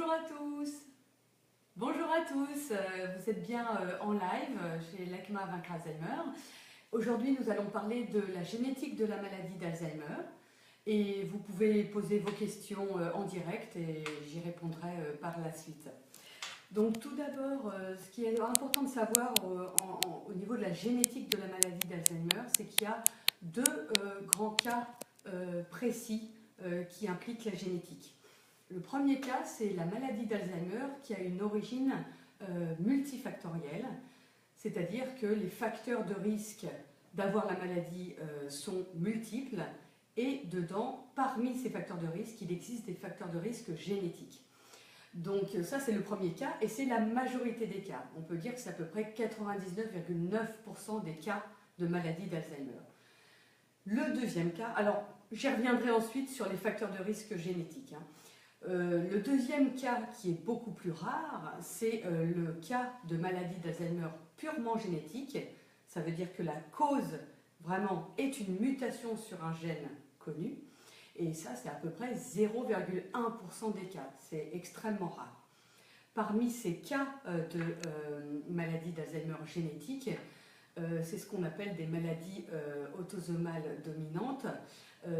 Bonjour à tous. Bonjour à tous. Vous êtes bien en live chez l'ECMA Vaincre Alzheimer. Aujourd'hui, nous allons parler de la génétique de la maladie d'Alzheimer. Et vous pouvez poser vos questions en direct et j'y répondrai par la suite. Donc tout d'abord, ce qui est important de savoir au niveau de la génétique de la maladie d'Alzheimer, c'est qu'il y a deux grands cas précis qui impliquent la génétique. Le premier cas, c'est la maladie d'Alzheimer qui a une origine multifactorielle, c'est-à-dire que les facteurs de risque d'avoir la maladie sont multiples et dedans, parmi ces facteurs de risque, il existe des facteurs de risque génétiques. Donc ça, c'est le premier cas et c'est la majorité des cas. On peut dire que c'est à peu près 99,9% des cas de maladie d'Alzheimer. Le deuxième cas, alors j'y reviendrai ensuite sur les facteurs de risque génétiques. Le deuxième cas qui est beaucoup plus rare, c'est le cas de maladie d'Alzheimer purement génétique. Ça veut dire que la cause vraiment est une mutation sur un gène connu. Et ça, c'est à peu près 0,1% des cas. C'est extrêmement rare. Parmi ces cas de maladie d'Alzheimer génétique, c'est ce qu'on appelle des maladies autosomales dominantes.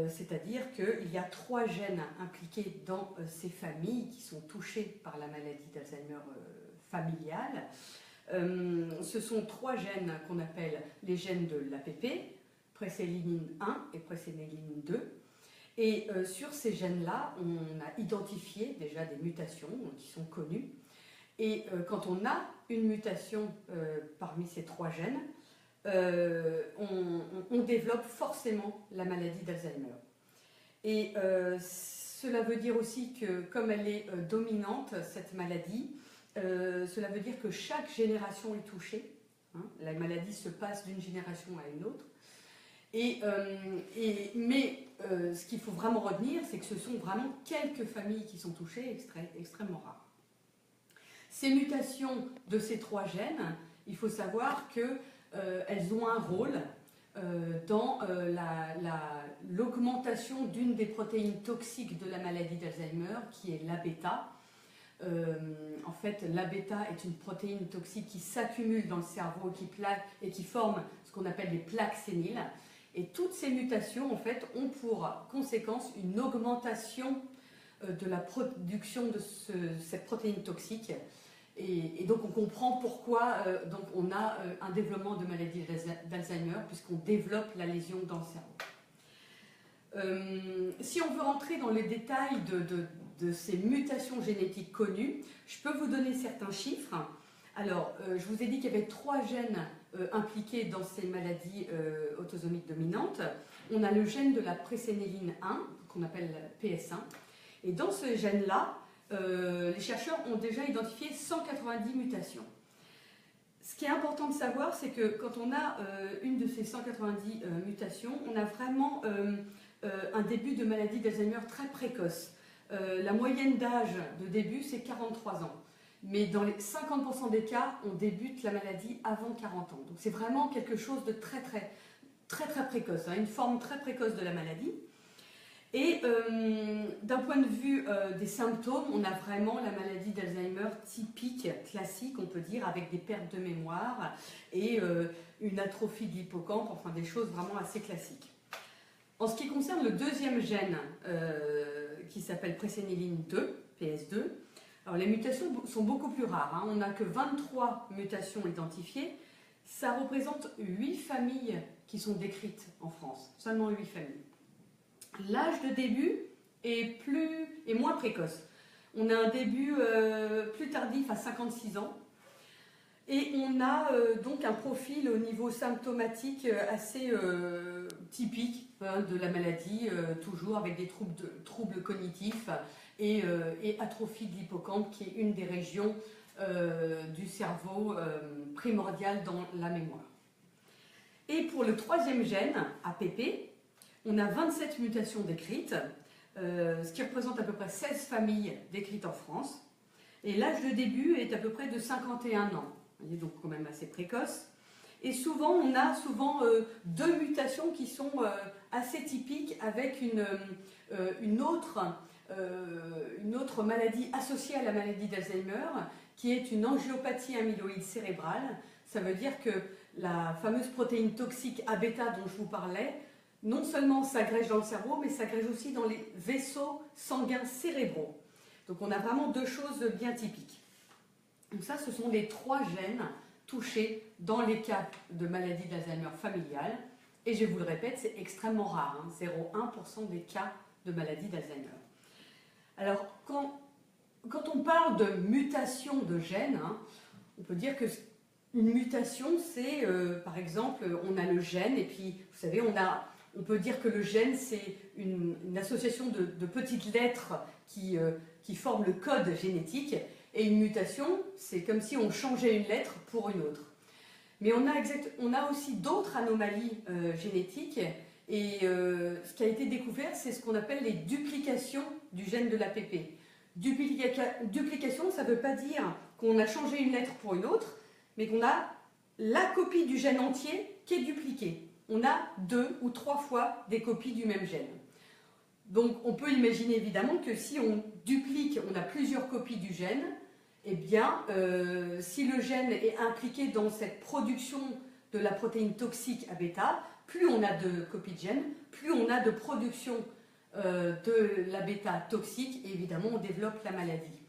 C'est-à-dire qu'il y a 3 gènes impliqués dans ces familles qui sont touchées par la maladie d'Alzheimer familiale. Ce sont 3 gènes qu'on appelle les gènes de l'APP, présélénine 1 et présélénine 2. Et sur ces gènes-là, on a identifié déjà des mutations qui sont connues. Et quand on a une mutation parmi ces 3 gènes, on développe forcément la maladie d'Alzheimer. Et cela veut dire aussi que comme elle est dominante, cette maladie, cela veut dire que chaque génération est touchée. La maladie se passe d'une génération à une autre. Mais ce qu'il faut vraiment retenir, c'est que ce sont vraiment quelques familles qui sont touchées, extrêmement rares. Ces mutations de ces 3 gènes, il faut savoir qu'elles ont un rôle dans l'augmentation d'une des protéines toxiques de la maladie d'Alzheimer, qui est l'A-bêta. En fait, l'A-bêta est une protéine toxique qui s'accumule dans le cerveau et qui forme ce qu'on appelle les plaques séniles. Et toutes ces mutations, en fait, ont pour conséquence une augmentation de la production de cette protéine toxique. Et donc on comprend pourquoi donc on a un développement de maladie d'Alzheimer, puisqu'on développe la lésion dans le cerveau. Si on veut rentrer dans les détails de ces mutations génétiques connues, je peux vous donner certains chiffres. Alors, je vous ai dit qu'il y avait 3 gènes impliqués dans ces maladies autosomiques dominantes. On a le gène de la préséléline 1, qu'on appelle PS1. Et dans ce gène-là, les chercheurs ont déjà identifié 190 mutations. Ce qui est important de savoir, c'est que quand on a une de ces 190 mutations, on a vraiment un début de maladie d'Alzheimer très précoce. La moyenne d'âge de début, c'est 43 ans. Mais dans les 50% des cas, on débute la maladie avant 40 ans. Donc c'est vraiment quelque chose de très précoce, une forme très précoce de la maladie. Et d'un point de vue des symptômes, on a vraiment la maladie d'Alzheimer typique, classique, on peut dire, avec des pertes de mémoire et une atrophie de l'hippocampe, enfin des choses vraiment assez classiques. En ce qui concerne le deuxième gène, qui s'appelle préséléline 2, PS2, alors les mutations sont beaucoup plus rares. On n'a que 23 mutations identifiées. Ça représente 8 familles qui sont décrites en France, seulement 8 familles. L'âge de début est moins précoce. On a un début plus tardif à 56 ans. Et on a donc un profil au niveau symptomatique assez typique de la maladie, toujours avec des troubles cognitifs et atrophie de l'hippocampe, qui est une des régions du cerveau primordiale dans la mémoire. Et pour le troisième gène, APP, on a 27 mutations décrites, ce qui représente à peu près 16 familles décrites en France. Et l'âge de début est à peu près de 51 ans, donc quand même assez précoce. Et souvent, on a 2 mutations qui sont assez typiques, avec une autre une autre maladie associée à la maladie d'Alzheimer, qui est une angiopathie amyloïde cérébrale. Ça veut dire que la fameuse protéine toxique A-bêta dont je vous parlais, non seulement s'agrège dans le cerveau, mais s'agrège aussi dans les vaisseaux sanguins cérébraux. Donc on a vraiment deux choses bien typiques. Donc ça, ce sont les 3 gènes touchés dans les cas de maladie d'Alzheimer familiale. Et je vous le répète, c'est extrêmement rare, hein, 0,1% des cas de maladie d'Alzheimer. Alors, quand on parle de mutation de gènes, hein, on peut dire que une mutation, c'est, par exemple, on a le gène, et puis, vous savez, on peut dire que le gène, c'est une association de petites lettres qui forment le code génétique, et une mutation, c'est comme si on changeait une lettre pour une autre. Mais on a aussi d'autres anomalies génétiques, et ce qui a été découvert, c'est ce qu'on appelle les duplications du gène de l'APP. Duplication, ça ne veut pas dire qu'on a changé une lettre pour une autre, mais qu'on a la copie du gène entier qui est dupliquée. On a 2 ou 3 fois des copies du même gène. Donc on peut imaginer évidemment que si on duplique, on a plusieurs copies du gène, eh bien, si le gène est impliqué dans cette production de la protéine toxique A-bêta, plus on a de copies de gène, plus on a de production de la bêta toxique, et évidemment on développe la maladie.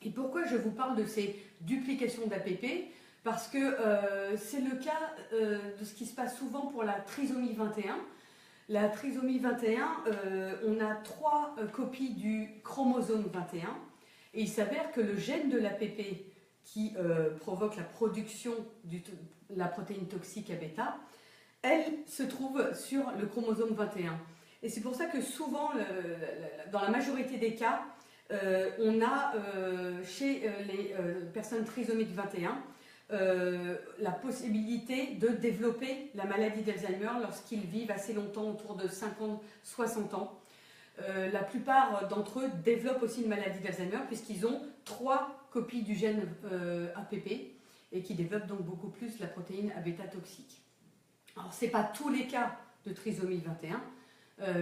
Et pourquoi je vous parle de ces duplications d'APP? Parce que c'est le cas de ce qui se passe souvent pour la trisomie 21. La trisomie 21, on a 3 copies du chromosome 21, et il s'avère que le gène de l'APP qui provoque la production de la protéine toxique A-bêta, elle se trouve sur le chromosome 21. Et c'est pour ça que souvent, dans la majorité des cas, on a chez les personnes trisomiques 21 la possibilité de développer la maladie d'Alzheimer lorsqu'ils vivent assez longtemps, autour de 50-60 ans. La plupart d'entre eux développent aussi une maladie d'Alzheimer puisqu'ils ont 3 copies du gène APP et qui développent donc beaucoup plus la protéine A-bêta toxique. Alors ce n'est pas tous les cas de trisomie 21,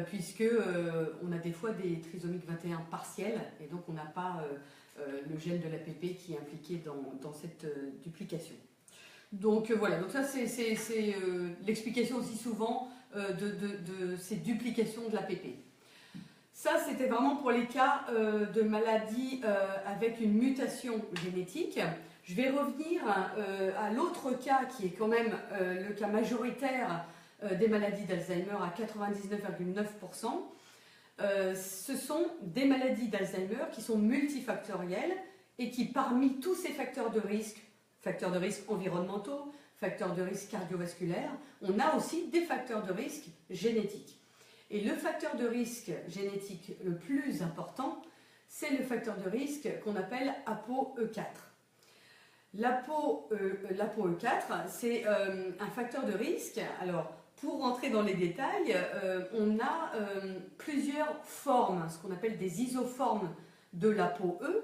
puisque on a des fois des trisomiques 21 partielles, et donc on n'a pas le gène de l'APP qui est impliqué dans cette duplication. Donc voilà, donc ça c'est l'explication aussi souvent de ces duplications de l'APP. Ça c'était vraiment pour les cas de maladies avec une mutation génétique. Je vais revenir à l'autre cas qui est quand même le cas majoritaire des maladies d'Alzheimer à 99,9%. Ce sont des maladies d'Alzheimer qui sont multifactorielles et qui, parmi tous ces facteurs de risque environnementaux, facteurs de risque cardiovasculaires, on a aussi des facteurs de risque génétiques. Et le facteur de risque génétique le plus important, c'est le facteur de risque qu'on appelle ApoE4. L'ApoE4, c'est un facteur de risque. Alors, pour rentrer dans les détails, on a plusieurs formes, ce qu'on appelle des isoformes de l'ApoE.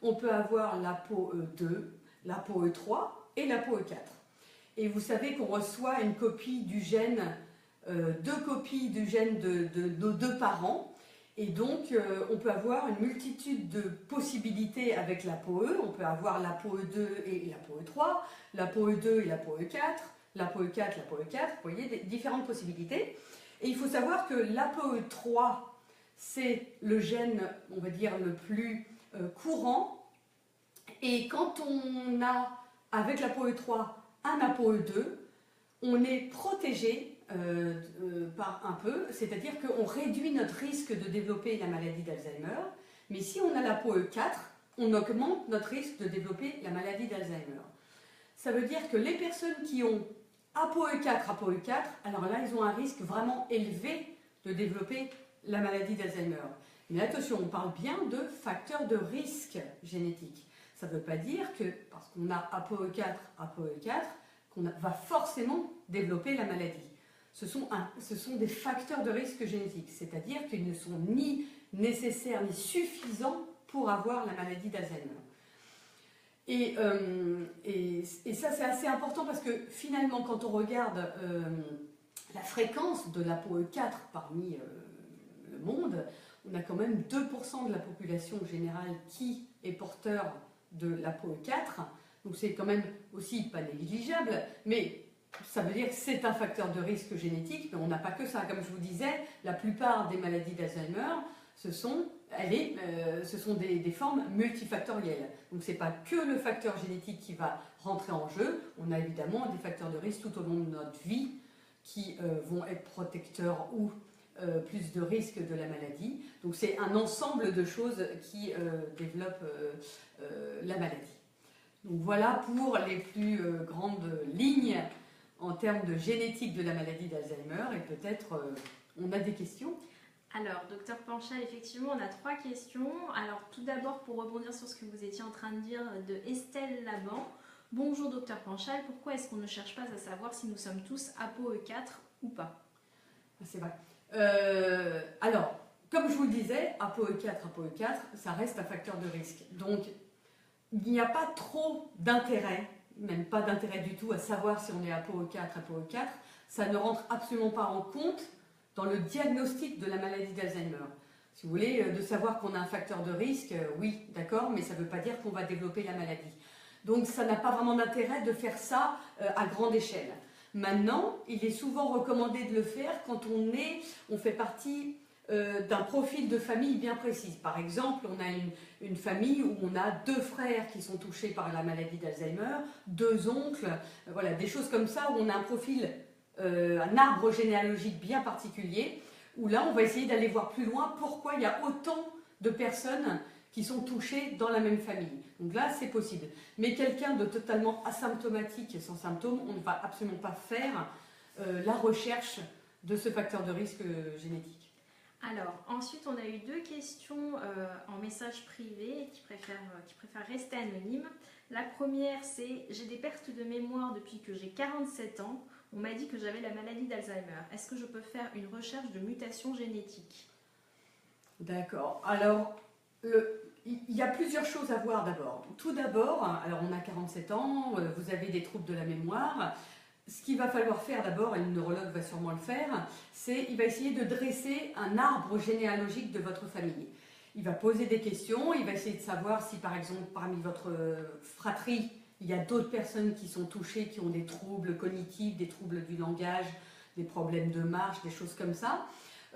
On peut avoir l'ApoE2, l'ApoE3 et l'ApoE4. Et vous savez qu'on reçoit une copie du gène, 2 copies du gène de nos 2 parents. Et donc, on peut avoir une multitude de possibilités avec l'ApoE. On peut avoir l'ApoE2 et l'ApoE3, l'ApoE2 et l'ApoE4, l'ApoE4, l'ApoE4, vous voyez, différentes possibilités. Et il faut savoir que l'ApoE3, c'est le gène, on va dire, le plus courant. Et quand on a, avec l'ApoE3, un ApoE2, on est protégé par un peu, c'est-à-dire qu'on réduit notre risque de développer la maladie d'Alzheimer, mais si on a l'ApoE4, on augmente notre risque de développer la maladie d'Alzheimer. Ça veut dire que les personnes qui ont ApoE4, alors là, ils ont un risque vraiment élevé de développer la maladie d'Alzheimer. Mais attention, on parle bien de facteurs de risque génétique. Ça ne veut pas dire que, parce qu'on a ApoE4, qu'on va forcément développer la maladie. Ce sont des facteurs de risque génétique, c'est-à-dire qu'ils ne sont ni nécessaires ni suffisants pour avoir la maladie d'Alzheimer. Et ça, c'est assez important parce que finalement, quand on regarde la fréquence de l'ApoE4 parmi le monde, on a quand même 2% de la population générale qui est porteur de l'APOE4. Donc c'est quand même aussi pas négligeable, mais ça veut dire que c'est un facteur de risque génétique, mais on n'a pas que ça. Comme je vous disais, la plupart des maladies d'Alzheimer, ce sont des formes multifactorielles. Donc ce n'est pas que le facteur génétique qui va rentrer en jeu, on a évidemment des facteurs de risque tout au long de notre vie qui vont être protecteurs ou plus de risques de la maladie. Donc c'est un ensemble de choses qui développent la maladie. Donc voilà pour les plus grandes lignes en termes de génétique de la maladie d'Alzheimer, et peut-être on a des questions. Alors, docteur Panchal, effectivement, on a 3 questions. Alors, tout d'abord, pour rebondir sur ce que vous étiez en train de dire de Estelle Laban. Bonjour, docteur Panchal, pourquoi est-ce qu'on ne cherche pas à savoir si nous sommes tous APOE4 ou pas? C'est vrai. Alors, comme je vous le disais, APOE4, ça reste un facteur de risque. Donc, il n'y a pas trop d'intérêt, même pas d'intérêt du tout, à savoir si on est APOE4. Ça ne rentre absolument pas en compte dans le diagnostic de la maladie d'Alzheimer. Si vous voulez, de savoir qu'on a un facteur de risque, oui, d'accord, mais ça ne veut pas dire qu'on va développer la maladie. Donc ça n'a pas vraiment d'intérêt de faire ça à grande échelle. Maintenant, il est souvent recommandé de le faire quand on fait partie d'un profil de famille bien précis. Par exemple, on a une famille où on a 2 frères qui sont touchés par la maladie d'Alzheimer, 2 oncles, voilà, des choses comme ça, où on a un profil, un arbre généalogique bien particulier, où là, on va essayer d'aller voir plus loin pourquoi il y a autant de personnes qui sont touchées dans la même famille. Donc là, c'est possible. Mais quelqu'un de totalement asymptomatique et sans symptômes, on ne va absolument pas faire la recherche de ce facteur de risque génétique. Alors, ensuite, on a eu 2 questions en message privé qui préfèrent rester anonymes. La première, c'est « J'ai des pertes de mémoire depuis que j'ai 47 ans. On m'a dit que j'avais la maladie d'Alzheimer. Est-ce que je peux faire une recherche de mutation génétique ?» D'accord. Alors, il y a plusieurs choses à voir d'abord. Tout d'abord, alors on a 47 ans, vous avez des troubles de la mémoire. Ce qu'il va falloir faire d'abord, et le neurologue va sûrement le faire, c'est qu'il va essayer de dresser un arbre généalogique de votre famille. Il va poser des questions, il va essayer de savoir si par exemple parmi votre fratrie, il y a d'autres personnes qui sont touchées, qui ont des troubles cognitifs, des troubles du langage, des problèmes de marche, des choses comme ça.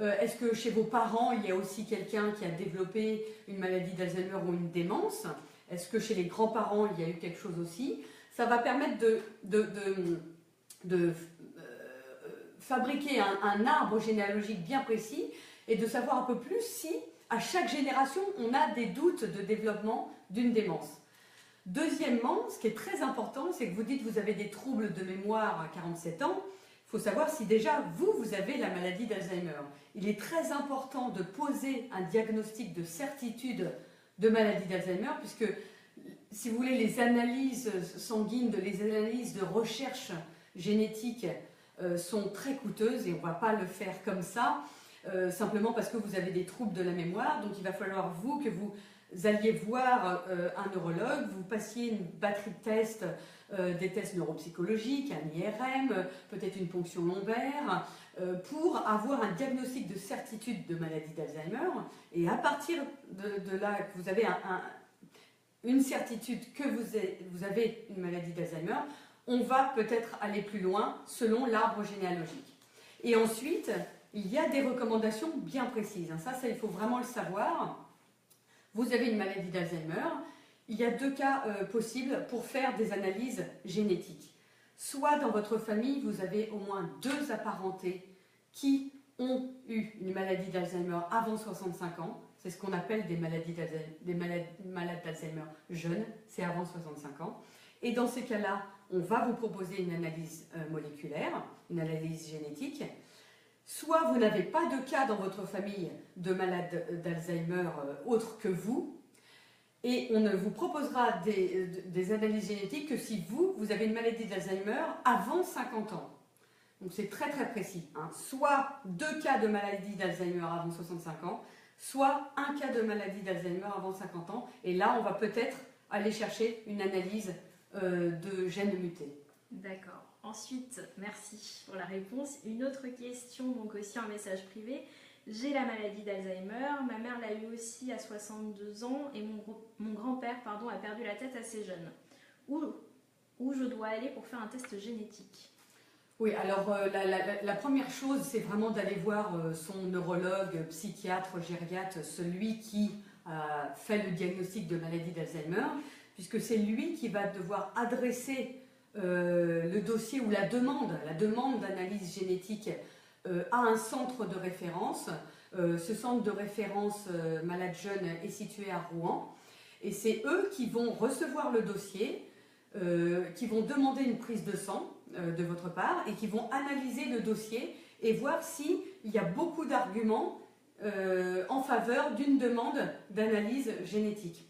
Est-ce que chez vos parents, il y a aussi quelqu'un qui a développé une maladie d'Alzheimer ou une démence? Est-ce que chez les grands-parents, il y a eu quelque chose aussi? Ça va permettre de fabriquer un arbre généalogique bien précis et de savoir un peu plus si, à chaque génération, on a des doutes de développement d'une démence. Deuxièmement, ce qui est très important, c'est que vous dites que vous avez des troubles de mémoire à 47 ans. Il faut savoir si déjà, vous avez la maladie d'Alzheimer. Il est très important de poser un diagnostic de certitude de maladie d'Alzheimer, puisque, si vous voulez, les analyses sanguines, les analyses de recherche génétique sont très coûteuses et on ne va pas le faire comme ça, simplement parce que vous avez des troubles de la mémoire. Donc il va falloir que vous alliez voir un neurologue, vous passiez une batterie de tests, des tests neuropsychologiques, un IRM, peut-être une ponction lombaire, pour avoir un diagnostic de certitude de maladie d'Alzheimer. Et à partir de là, que vous avez une certitude que vous avez une maladie d'Alzheimer, on va peut-être aller plus loin selon l'arbre généalogique. Et ensuite, il y a des recommandations bien précises. Ça, il faut vraiment le savoir. Vous avez une maladie d'Alzheimer, il y a 2 cas possibles pour faire des analyses génétiques. Soit dans votre famille, vous avez au moins 2 apparentés qui ont eu une maladie d'Alzheimer avant 65 ans. C'est ce qu'on appelle des malades d'Alzheimer jeunes, c'est avant 65 ans. Et dans ces cas-là, on va vous proposer une analyse moléculaire, une analyse génétique. Soit vous n'avez pas de cas dans votre famille de malades d'Alzheimer autres que vous, et on ne vous proposera des analyses génétiques que si vous avez une maladie d'Alzheimer avant 50 ans. Donc c'est très très précis. Soit 2 cas de maladie d'Alzheimer avant 65 ans, soit 1 cas de maladie d'Alzheimer avant 50 ans. Et là, on va peut-être aller chercher une analyse de gènes mutés. D'accord. Ensuite, merci pour la réponse. Une autre question, donc aussi en message privé. j'ai la maladie d'Alzheimer, ma mère l'a eu aussi à 62 ans et mon grand-père a perdu la tête assez jeune. Où je dois aller pour faire un test génétique? Oui, alors la première chose, c'est vraiment d'aller voir son neurologue, psychiatre, gériatre, celui qui a fait le diagnostic de maladie d'Alzheimer, puisque c'est lui qui va devoir adresser le dossier ou la demande d'analyse génétique à un centre de référence. Ce centre de référence Malades Jeunes est situé à Rouen, et c'est eux qui vont recevoir le dossier, qui vont demander une prise de sang de votre part et qui vont analyser le dossier et voir s'il y a beaucoup d'arguments en faveur d'une demande d'analyse génétique.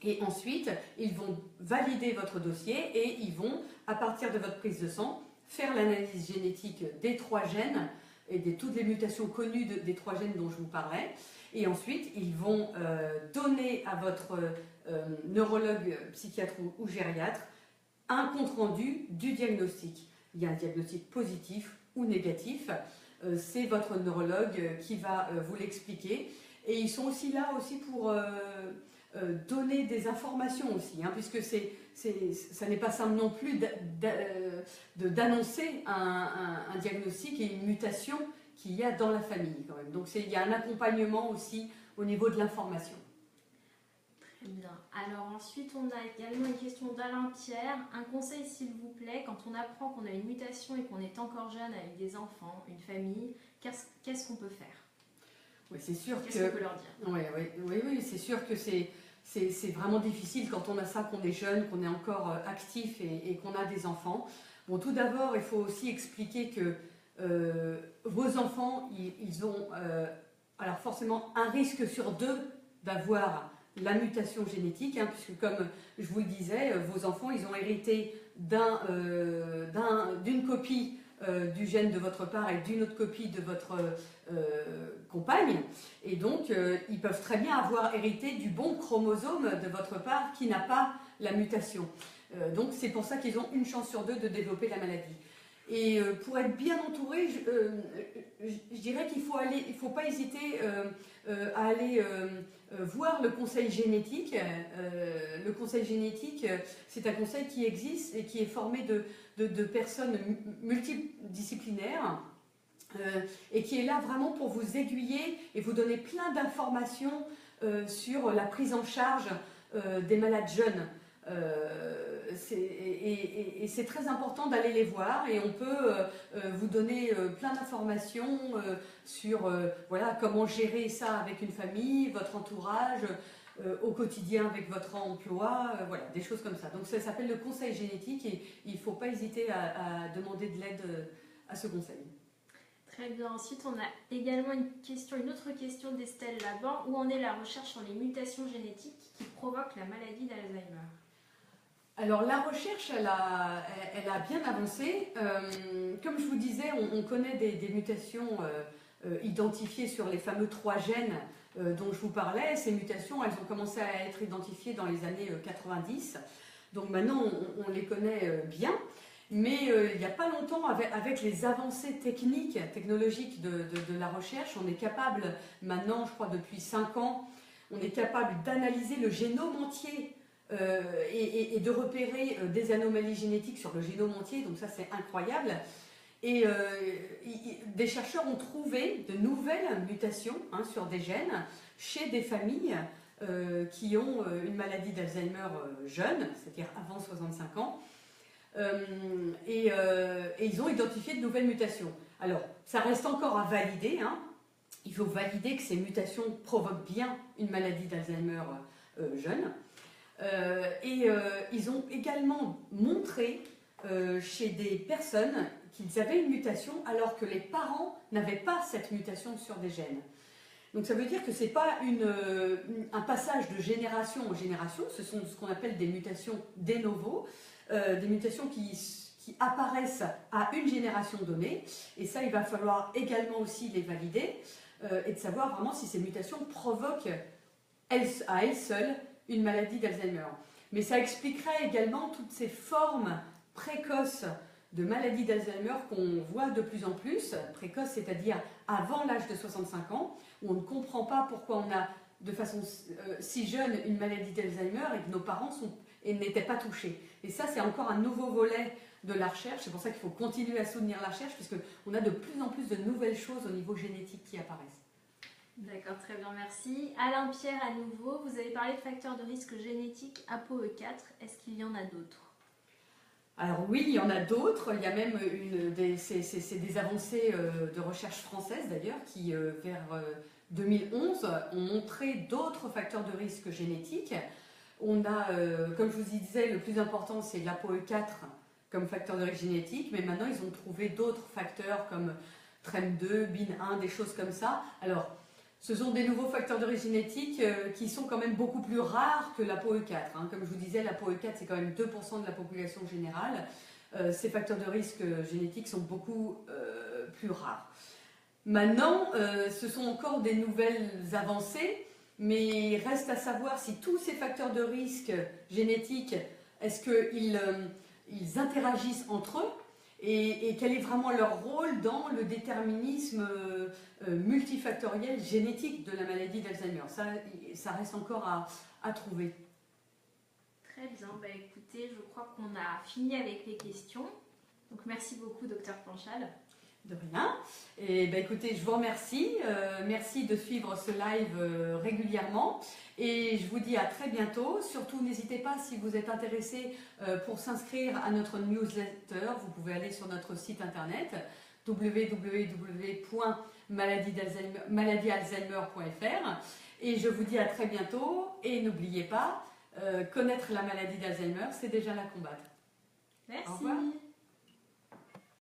Et ensuite, ils vont valider votre dossier et ils vont, à partir de votre prise de sang, faire l'analyse génétique des 3 gènes et de toutes les mutations connues des 3 gènes dont je vous parlais. Et ensuite, ils vont donner à votre neurologue, psychiatre ou gériatre un compte-rendu du diagnostic. Il y a un diagnostic positif ou négatif. C'est votre neurologue qui va vous l'expliquer. Et ils sont aussi là aussi pour donner des informations aussi, hein, puisque ça n'est pas simple non plus d'annoncer un diagnostic et une mutation qu'il y a dans la famille quand même. Donc il y a un accompagnement aussi au niveau de l'information. Très bien. Alors ensuite, on a également une question d'Alain Pierre. Un conseil s'il vous plaît, quand on apprend qu'on a une mutation et qu'on est encore jeune avec des enfants, une famille, qu'est-ce qu'on peut faire? Oui, c'est sûr Qu'est-ce qu'on peut leur dire? Oui, c'est sûr que c'est vraiment difficile quand on a ça, qu'on est jeune, qu'on est encore actif et qu'on a des enfants. Bon, tout d'abord, il faut aussi expliquer que vos enfants, ils ont alors forcément un risque sur 2 d'avoir la mutation génétique, hein, puisque comme je vous le disais, vos enfants, ils ont hérité d'une copie du gène de votre part et d'une autre copie de votre compagne, et donc ils peuvent très bien avoir hérité du bon chromosome de votre part qui n'a pas la mutation. Donc c'est pour ça qu'ils ont une chance sur 2 de développer la maladie. Et pour être bien entouré, je dirais qu'il faut pas hésiter à aller voir le conseil génétique. Le conseil génétique, c'est un conseil qui existe et qui est formé de personnes multidisciplinaires et qui est là vraiment pour vous aiguiller et vous donner plein d'informations sur la prise en charge des malades jeunes. Et c'est très important d'aller les voir, et on peut vous donner plein d'informations sur voilà, comment gérer ça avec une famille, votre entourage, au quotidien avec votre emploi, voilà, des choses comme ça. Donc ça s'appelle le conseil génétique et il ne faut pas hésiter à demander de l'aide à ce conseil. Très bien. Ensuite, on a également une autre question d'Estelle Laban. Où en est la recherche sur les mutations génétiques qui provoquent la maladie d'Alzheimer? Alors la recherche, elle a bien avancé. Comme je vous disais, on connaît des mutations identifiées sur les fameux 3 gènes dont je vous parlais. Ces mutations, elles ont commencé à être identifiées dans les années 90. Donc maintenant, on les connaît bien. Mais il n'y a pas longtemps, avec les avancées technologiques de la recherche, on est capable, maintenant, je crois depuis 5 ans, on est capable d'analyser le génome entier et de repérer des anomalies génétiques sur le génome entier, donc ça c'est incroyable. Et des chercheurs ont trouvé de nouvelles mutations sur des gènes chez des familles qui ont une maladie d'Alzheimer jeune, c'est-à-dire avant 65 ans, et ils ont identifié de nouvelles mutations. Alors, ça reste encore à valider, hein. Il faut valider que ces mutations provoquent bien une maladie d'Alzheimer jeune. Et ils ont également montré chez des personnes qu'ils avaient une mutation alors que les parents n'avaient pas cette mutation sur des gènes. Donc ça veut dire que ce n'est pas un passage de génération en génération, ce sont ce qu'on appelle des mutations de novo, des mutations qui apparaissent à une génération donnée, et ça il va falloir également aussi les valider et de savoir vraiment si ces mutations provoquent à elles seules une maladie d'Alzheimer. Mais ça expliquerait également toutes ces formes précoces de maladies d'Alzheimer qu'on voit de plus en plus, précoces, c'est-à-dire avant l'âge de 65 ans, où on ne comprend pas pourquoi on a de façon si jeune une maladie d'Alzheimer et que nos parents n'étaient pas touchés. Et ça, c'est encore un nouveau volet de la recherche. C'est pour ça qu'il faut continuer à soutenir la recherche, puisqu'on a de plus en plus de nouvelles choses au niveau génétique qui apparaissent. D'accord, très bien, merci. Alain Pierre, à nouveau, vous avez parlé de facteurs de risque génétique ApoE4. Est-ce qu'il y en a d'autres? Alors oui, il y en a d'autres. Il y a même c'est des avancées de recherche française d'ailleurs qui, vers 2011, ont montré d'autres facteurs de risque génétique. On a, comme je vous disais, le plus important c'est l'ApoE4 comme facteur de risque génétique, mais maintenant ils ont trouvé d'autres facteurs comme TREM2, BIN1, des choses comme ça. Alors, ce sont des nouveaux facteurs de risque génétique qui sont quand même beaucoup plus rares que l'ApoE4. Hein. Comme je vous disais, l'ApoE4 c'est quand même 2% de la population générale. Ces facteurs de risque génétique sont beaucoup plus rares. Maintenant, ce sont encore des nouvelles avancées, mais il reste à savoir si tous ces facteurs de risque génétique, est-ce qu'ils interagissent entre eux et quel est vraiment leur rôle dans le déterminisme multifactoriel génétique de la maladie d'Alzheimer. Ça reste encore à trouver. Très bien, bah, écoutez, je crois qu'on a fini avec les questions. Donc merci beaucoup, docteur Panchal. De rien. Et ben écoutez, je vous remercie. Merci de suivre ce live régulièrement. Et je vous dis à très bientôt. Surtout, n'hésitez pas, si vous êtes intéressé pour s'inscrire à notre newsletter, vous pouvez aller sur notre site internet www.maladiealzheimer.fr. Et je vous dis à très bientôt. Et n'oubliez pas, connaître la maladie d'Alzheimer, c'est déjà la combattre. Merci. Au revoir.